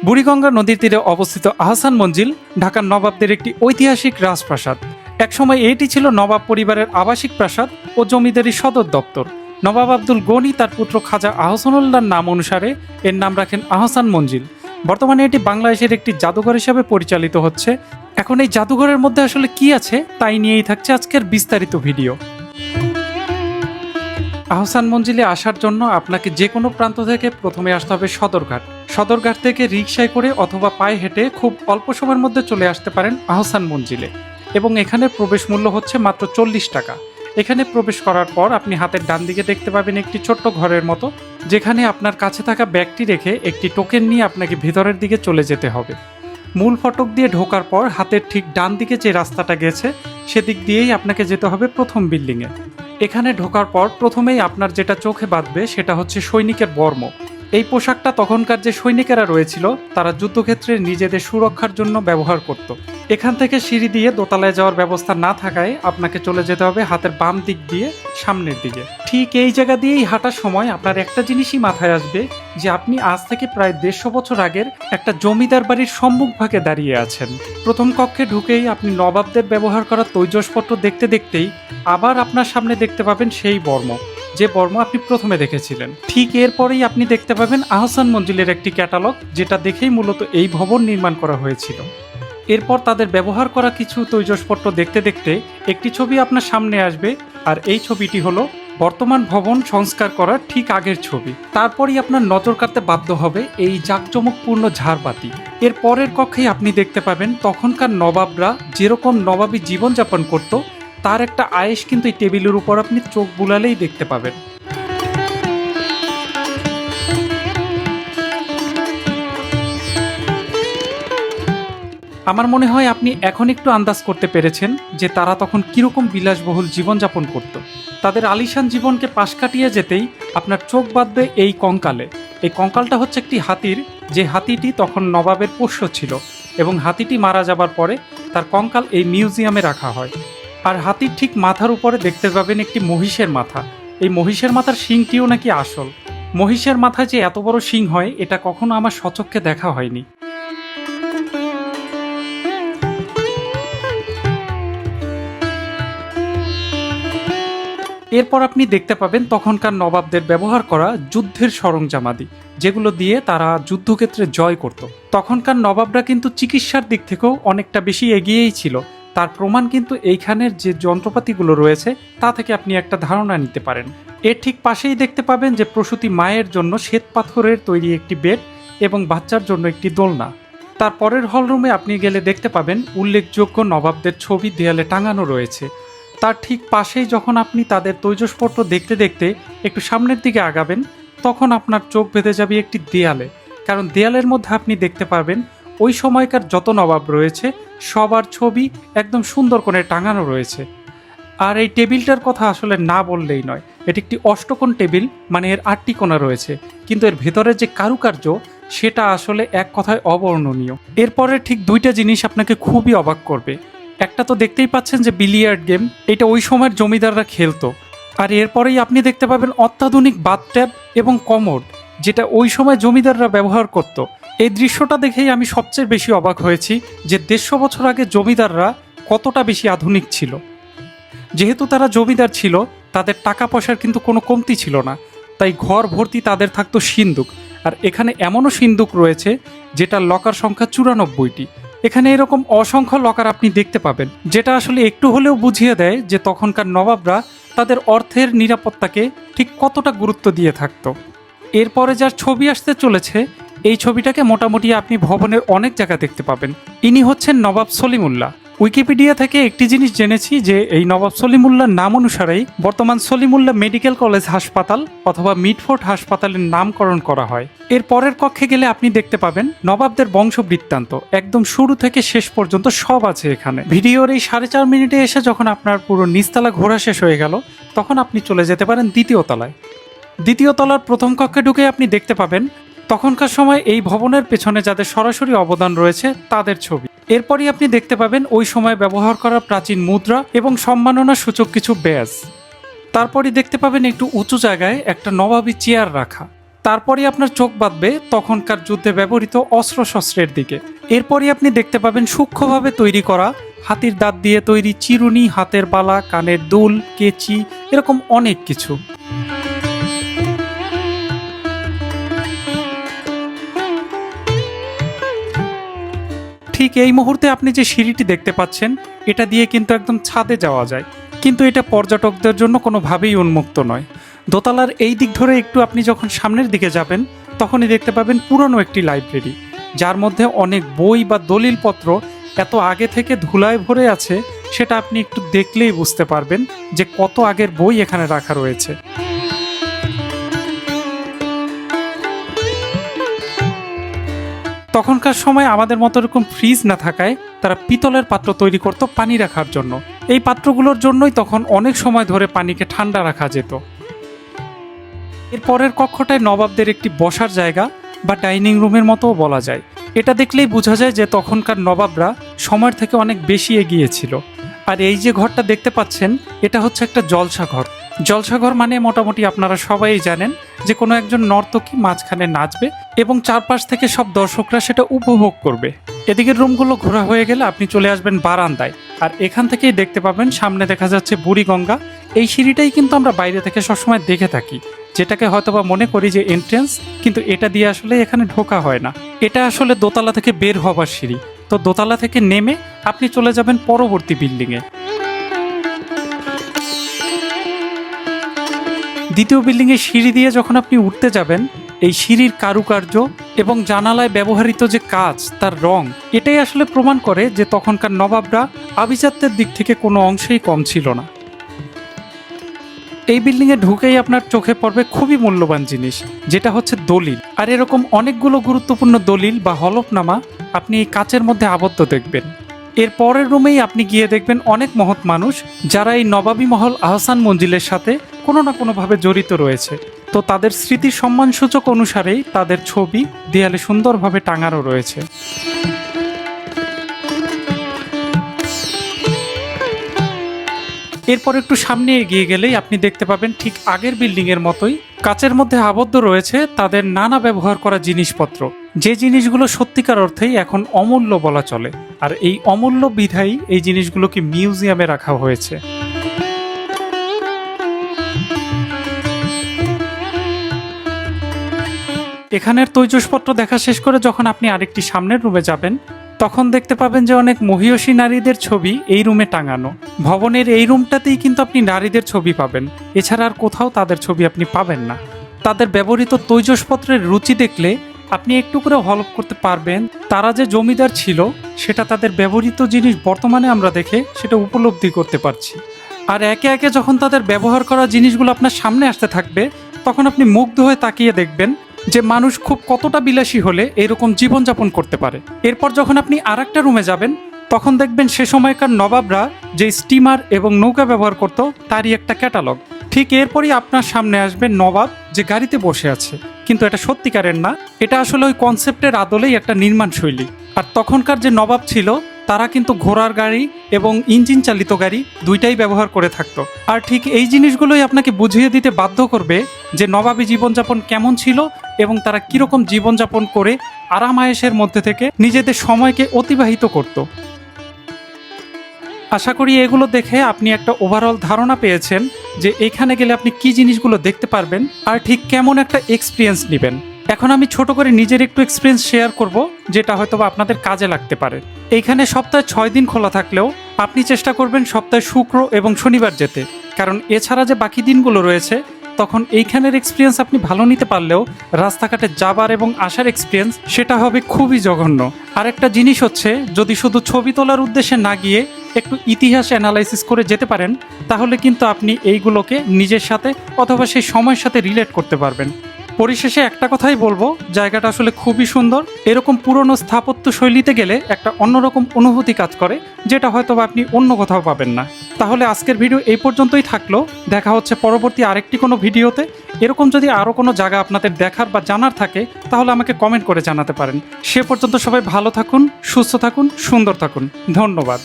বুড়িগঙ্গা নদীর তীরে অবস্থিত আহসান মঞ্জিল ঢাকার নবাবদের একটি ঐতিহাসিক রাজপ্রাসাদ। একসময় এটি ছিল নবাব পরিবারের আবাসিক প্রাসাদ ও জমিদারি সদর দপ্তর। নবাব আব্দুল গনি তার পুত্র খাজা আহসানুল্লাহর নাম অনুসারে এর নাম রাখেন আহসান মঞ্জিল। বর্তমানে এটি বাংলাদেশের একটি জাদুঘর হিসাবে পরিচালিত হচ্ছে। এখন এই জাদুঘরের মধ্যে আসলে কি আছে তাই নিয়েই থাকছে আজকের বিস্তারিত ভিডিও। আহসান মঞ্জিলে আসার জন্য আপনাকে যে কোনো প্রান্ত থেকে প্রথমে আসতে হবে সদরঘাট। সদরঘাট থেকে রিকশায় করে অথবা পায়ে হেঁটে খুব অল্প সময়ের মধ্যে চলে আসতে পারেন আহসান মঞ্জিলে, এবং এখানে প্রবেশ মূল্য হচ্ছে মাত্র 40 টাকা। এখানে প্রবেশ করার পর আপনি হাতের ডান দিকে দেখতে পাবেন একটি ছোট্ট ঘরের মতো, যেখানে আপনার কাছে থাকা ব্যাগটি রেখে একটি টোকেন নিয়ে আপনাকে ভেতরের দিকে চলে যেতে হবে। মূল ফটক দিয়ে ঢোকার পর হাতের ঠিক ডান দিকে যে রাস্তাটা গেছে সেদিক দিয়েই আপনাকে যেতে হবে প্রথম বিল্ডিংয়ে। এখানে ঢোকার পর প্রথমেই আপনার যেটা চোখে বাঁধবে সেটা হচ্ছে সৈনিকের বর্ম। এই পোশাকটা তখনকার যে সৈনিকেরা রয়েছিল তারা যুদ্ধক্ষেত্রে নিজেদের সুরক্ষার জন্য ব্যবহার করত। এখান থেকে সিঁড়ি দিয়ে দোতলায় যাওয়ার ব্যবস্থা না থাকায় আপনাকে চলে যেতে হবে হাতের বাম দিক দিয়ে সামনের দিকে। ঠিক এই জায়গা দিয়েই হাঁটার সময় আপনার একটা জিনিসই মাথায় আসবে যে আপনি আজ থেকে প্রায় 150 বছর আগের একটা জমিদার বাড়ির সম্মুখভাগে দাঁড়িয়ে আছেন। প্রথম কক্ষে ঢুকেই আপনি নবাবদের ব্যবহার করা তৈজসপত্র দেখতে দেখতেই আবার আপনার সামনে দেখতে পাবেন সেই বর্ম, যে বর্ম আপনি প্রথমে দেখেছিলেন। ঠিক এরপরেই আপনি দেখতে পাবেন আহসান মঞ্জিলের একটি ক্যাটালগ, যেটা দেখেই মূলত এই ভবন নির্মাণ করা হয়েছিল। এরপর তাদের ব্যবহার করা কিছু তৈজসপত্র দেখতে দেখতে একটি ছবি আপনার সামনে আসবে, আর এই ছবিটি হলো বর্তমান ভবন সংস্কার করার ঠিক আগের ছবি। তারপরই আপনার নজর কাড়তে বাধ্য হবে এই জাঁকজমকপূর্ণ ঝাড়বাতি। এর পরের কক্ষেই আপনি দেখতে পাবেন তখনকার নবাবরা যেরকম নবাবী জীবনযাপন করত তার একটা আয়েশ কিন্তু এই টেবিলের উপর আপনি চোখ বুলালেই দেখতে পাবেন। আমার মনে হয় আপনি এখন একটু আন্দাজ করতে পেরেছেন যে তারা তখন কিরকম বিলাসবহুল জীবনযাপন করত। তাদের আলিশান জীবনকে পাশ কাটিয়ে যেতেই আপনার চোখ বাঁধবে এই কঙ্কালে। এই কঙ্কালটা হচ্ছে একটি হাতির, যে হাতিটি তখন নবাবের পোষ্য ছিল, এবং হাতিটি মারা যাবার পরে তার কঙ্কাল এই মিউজিয়ামে রাখা হয়। আর হাতির ঠিক মাথার উপরে দেখতে পাবেন একটি মহিষের মাথা। এই মহিষের মাথার শিংটিও নাকি আসল। মহিষের মাথায় যে এত বড় শিং হয় এটা কখনো আমার স্বচক্ষে দেখা হয়নি। এরপর আপনি দেখতে পাবেন তখনকার নবাবদের ব্যবহার করা যুদ্ধের সরঞ্জামাদি, যেগুলো দিয়ে তারা যুদ্ধক্ষেত্রে জয় করত। তখনকার নবাবরা কিন্তু চিকিৎসার দিক থেকেও অনেকটা বেশি এগিয়েই ছিল। তার প্রমাণ কিন্তু এইখানের যে যন্ত্রপাতিগুলো রয়েছে তা থেকে আপনি একটা ধারণা নিতে পারেন। এর ঠিক পাশেই দেখতে পাবেন যে প্রসূতি মায়ের জন্য শ্বেত পাথরের তৈরি একটি বেড এবং বাচ্চার জন্য একটি দোলনা। তার পরের হলরুমে আপনি গেলে দেখতে পাবেন উল্লেখযোগ্য নবাবদের ছবি দেয়ালে টাঙানো রয়েছে। তার ঠিক পাশেই যখন আপনি তাদের তৈজসপত্র দেখতে দেখতে একটু সামনের দিকে আগাবেন তখন আপনার চোখ বেঁধে যাবে একটি দেয়ালে, কারণ দেয়ালের মধ্যে আপনি দেখতে পারবেন ওই সময়কার যত নবাব রয়েছে সবার ছবি একদম সুন্দর করে টাঙানো রয়েছে। আর এই টেবিলটার কথা আসলে না বললেই নয়, এটি একটি অষ্টকোণ টেবিল, মানে এর 8টি কোণা রয়েছে, কিন্তু এর ভেতরের যে কারুকার্য সেটা আসলে এক কথায় অবর্ণনীয়। এরপরে ঠিক 2টা জিনিস আপনাকে খুবই অবাক করবে। একটা তো দেখতেই পাচ্ছেন যে বিলিয়ার্ড গেম, এটা ওই সময়ের জমিদাররা খেলতো। আর এরপরেই আপনি দেখতে পাবেন অত্যাধুনিক বাথট্যাব এবং কমোড, যেটা ওই সময় জমিদাররা ব্যবহার করত। এই দৃশ্যটা দেখেই আমি সবচেয়ে বেশি অবাক হয়েছি যে 150 বছর আগে জমিদাররা কতটা বেশি আধুনিক ছিল। যেহেতু তারা জমিদার ছিল তাদের টাকা পয়সার কিন্তু কোনো কমতি ছিল না, তাই ঘর ভর্তি তাদের থাকতো সিন্দুক। আর এখানে এমনও সিন্দুক রয়েছে যেটার লকার সংখ্যা 94টি। এখানে এরকম অসংখ্য লকার আপনি দেখতে পাবেন, যেটা আসলে একটু হলেও বুঝিয়ে দেয় যে তখনকার নবাবরা তাদের অর্থের নিরাপত্তাকে ঠিক কতটা গুরুত্ব দিয়ে থাকতো। এরপরে যার ছবি আসতে চলেছে এই ছবিটাকে মোটামুটি আপনি ভবনের অনেক জায়গা দেখতে পাবেন। ইনি হচ্ছেন নবাব সলিমুল্লাহ। উইকিপিডিয়া থেকে একটি জিনিস জেনেছি যে এই নবাব সলিমুল্লাহর নাম অনুসারেই বর্তমান সলিমুল্লাহ মেডিকেল কলেজ হাসপাতাল অথবা মিডফোর্ড হাসপাতালের নামকরণ করা হয়। এর পরের কক্ষে গেলে আপনি দেখতে পাবেন নবাবদের বংশ বৃত্তান্ত, একদম শুরু থেকে শেষ পর্যন্ত সব আছে এখানে। ভিডিওর এই 4.5 মিনিটে এসে যখন আপনার পুরো নিচতলা ঘোরা শেষ হয়ে গেল তখন আপনি চলে যেতে পারেন দ্বিতীয় তলায়। দ্বিতীয় তলার প্রথম কক্ষে ঢুকে আপনি দেখতে পাবেন তখনকার সময় এই ভবনের পেছনে যাদের সরাসরি অবদান রয়েছে তাদের ছবি। এরপরই আপনি দেখতে পাবেন ওই সময় ব্যবহার করা প্রাচীন মুদ্রা এবং সম্মাননা সূচক কিছু ব্যাজ। তারপরই দেখতে পাবেন একটু উঁচু জায়গায় একটা নবাবী চেয়ার রাখা। তারপরে আপনার চোখ বাঁধবে তখনকার যুদ্ধে ব্যবহৃত অস্ত্রশস্ত্রের দিকে। এরপরই আপনি দেখতে পাবেন সূক্ষ্মভাবে তৈরি করা হাতির দাঁত দিয়ে তৈরি চিরুনি, হাতের বালা, কানের দুল, কেচি, এরকম অনেক কিছু। ঠিক এই মুহূর্তে আপনি যে সিঁড়িটি দেখতে পাচ্ছেন, এটা দিয়ে কিন্তু একদম ছাদে যাওয়া যায়, কিন্তু এটা পর্যটকদের জন্য কোনোভাবেই উন্মুক্ত নয়। দোতলার এই দিক ধরে একটু আপনি যখন সামনের দিকে যাবেন, তখনই দেখতে পাবেন পুরনো একটি লাইব্রেরি, যার মধ্যে অনেক বই বা দলিলপত্র এত আগে থেকে ধুলায় ভরে আছে, সেটা আপনি একটু দেখলেই বুঝতে পারবেন যে কত আগের বই এখানে রাখা রয়েছে। তখনকার সময় আমাদের মতো এরকম ফ্রিজ না থাকায় তারা পিতলের পাত্র তৈরি করত পানি রাখার জন্য। এই পাত্রগুলোর জন্যই তখন অনেক সময় ধরে পানিকে ঠান্ডা রাখা যেত। এর পরের কক্ষটায় নবাবদের একটি বসার জায়গা বা ডাইনিং রুমের মতোও বলা যায়। এটা দেখলেই বোঝা যায় যে তখনকার নবাবরা সময়ের থেকে অনেক বেশি এগিয়ে ছিল। আর এই যে ঘরটা দেখতে পাচ্ছেন, এটা হচ্ছে একটা জলসাঘর। জলসাঘর মানে মোটামুটি আপনারা সবাই জানেন যে কোনো একজন নর্তকী মাঝখানে নাচবে এবং চারপাশ থেকে সব দর্শকরা সেটা উপভোগ করবে। এদিকের রুমগুলো ঘোরা হয়ে গেলে আপনি চলে আসবেন বারান্দায়, আর এখান থেকেই দেখতে পাবেন সামনে দেখা যাচ্ছে বুড়িগঙ্গা। এই সিঁড়িটাই কিন্তু আমরা বাইরে থেকে সবসময় দেখে থাকি, যেটাকে হয়তোবা মনে করি যে এন্ট্রেন্স, কিন্তু এটা দিয়ে আসলে এখানে ঢোকা হয় না। এটা আসলে দোতলা থেকে বের হবার সিঁড়ি। তো দোতলা থেকে নেমে আপনি চলে যাবেন পরবর্তী বিল্ডিংয়ে। দ্বিতীয় বিল্ডিংয়ে সিঁড়ি দিয়ে যখন আপনি উঠতে যাবেন, এই সিঁড়ির কারুকার্য এবং জানালায় ব্যবহৃত যে কাঁচ, তার রং, এটাই আসলে প্রমাণ করে যে তখনকার নবাবরা আভিজাত্যের দিক থেকে কোনো অংশেই কম ছিল না। এই বিল্ডিংয়ে ঢুকেই আপনার চোখে পড়বে খুবই মূল্যবান জিনিস, যেটা হচ্ছে দলিল। আর এরকম অনেকগুলো গুরুত্বপূর্ণ দলিল বা হলফনামা আপনি এই কাচের মধ্যে আবদ্ধ দেখবেন। এর পরের রুমেই আপনি গিয়ে দেখবেন অনেক মহৎ মানুষ, যারা এই নবাবী মহল আহসান মঞ্জিলের সাথে কোনো না কোনোভাবে জড়িত রয়েছে। তো তাদের স্মৃতি সম্মানসূচক অনুসারেই তাদের ছবি দেয়ালে সুন্দরভাবে টাঙানো রয়েছে। এরপর একটু সামনে এগিয়ে গেলেই আপনি দেখতে পাবেন ঠিক আগের বিল্ডিংয়ের মতোই কাচের মধ্যে আবদ্ধ রয়েছে তাদের নানা ব্যবহার করা জিনিসপত্র, যে জিনিসগুলো সত্যিকার অর্থেই এখন অমূল্য বলা চলে। আর এই অমূল্য বিধায়ী এই জিনিসগুলোকে মিউজিয়ামে রাখা হয়েছে। এখানের তৈজসপত্র দেখা শেষ করে যখন আপনি আরেকটি সামনের রুমে যাবেন, তখন দেখতে পাবেন যে অনেক মহিয়সী নারীদের ছবি এই রুমে টাঙানো। ভবনের এই রুমটাতেই কিন্তু আপনি নারীদের ছবি পাবেন, এছাড়া আর কোথাও তাদের ছবি আপনি পাবেন না। তাদের ব্যবহৃত তৈজসপত্রের রুচি দেখলে আপনি একটু করে হলফ করতে পারবেন তারা যে জমিদার ছিল, সেটা তাদের ব্যবহৃত জিনিস বর্তমানে আমরা দেখে সেটা উপলব্ধি করতে পারছি। আর একে একে যখন তাদের ব্যবহার করা জিনিসগুলো আপনার সামনে আসতে থাকবে, তখন আপনি মুগ্ধ হয়ে তাকিয়ে দেখবেন যে মানুষ খুব কতটা বিলাসী হলে এরকম জীবনযাপন করতে পারে। এরপর যখন আপনি আরেকটা রুমে যাবেন, তখন দেখবেন সে সময়কার নবাবরা যে স্টিমার এবং নৌকা ব্যবহার করত, তারই একটা ক্যাটালগ। ঠিক এরপরই আপনার সামনে আসবে নবাব যে গাড়িতে বসে আছে, কিন্তু এটা সত্যিকারের না, এটা আসলে ওই কনসেপ্টের আদলেই একটা নির্মাণ শৈলী। আর তখনকার যে নবাব ছিল, তারা কিন্তু ঘোড়ার গাড়ি এবং ইঞ্জিন চালিত গাড়ি দুইটাই ব্যবহার করে থাকতো। আর ঠিক এই জিনিসগুলোই আপনাকে বুঝিয়ে দিতে বাধ্য করবে যে নবাবী জীবনযাপন কেমন ছিল এবং তারা কীরকম জীবনযাপন করে আরাম আয়েশের মধ্যে থেকে নিজেদের সময়কে অতিবাহিত করত। আশা করি এগুলো দেখে আপনি একটা ওভারঅল ধারণা পেয়েছেন যে এখানে গেলে আপনি কি জিনিসগুলো দেখতে পারবেন আর ঠিক কেমন একটা এক্সপিরিয়েন্স নেবেন। এখন আমি ছোট করে নিজের একটু এক্সপিরিয়েন্স শেয়ার করব, যেটা হয়তো আপনাদের কাজে লাগতে পারে। এইখানে সপ্তাহে 6 দিন খোলা থাকলেও আপনি চেষ্টা করবেন সপ্তাহে শুক্র এবং শনিবার যেতে, কারণ এছাড়া যে বাকি দিনগুলো রয়েছে তখন এইখানের এক্সপিরিয়েন্স আপনি ভালো নিতে পারলেও রাস্তাঘাটে যাবার এবং আসার এক্সপিরিয়েন্স সেটা হবে খুবই জঘন্য। আর একটা জিনিস হচ্ছে, যদি শুধু ছবি তোলার উদ্দেশ্যে না গিয়ে একটু ইতিহাস অ্যানালাইসিস করে যেতে পারেন, তাহলে কিন্তু আপনি এইগুলোকে নিজের সাথে অথবা সেই সময়ের সাথে রিলেট করতে পারবেন। পরিশেষে একটা কথাই বলবো, জায়গাটা আসলে খুবই সুন্দর। এরকম পুরনো স্থাপত্য শৈলীতে গেলে একটা অন্যরকম অনুভূতি কাজ করে, যেটা হয়তো আপনি অন্য কোথাও পাবেন না। তাহলে আজকের ভিডিও এই পর্যন্তই থাকলো, দেখা হচ্ছে পরবর্তী আরেকটি কোনো ভিডিওতে। এরকম যদি আরও কোনো জায়গা আপনাদের দেখার বা জানার থাকে, তাহলে আমাকে কমেন্ট করে জানাতে পারেন। সে পর্যন্ত সবাই ভালো থাকুন, সুস্থ থাকুন, সুন্দর থাকুন। ধন্যবাদ।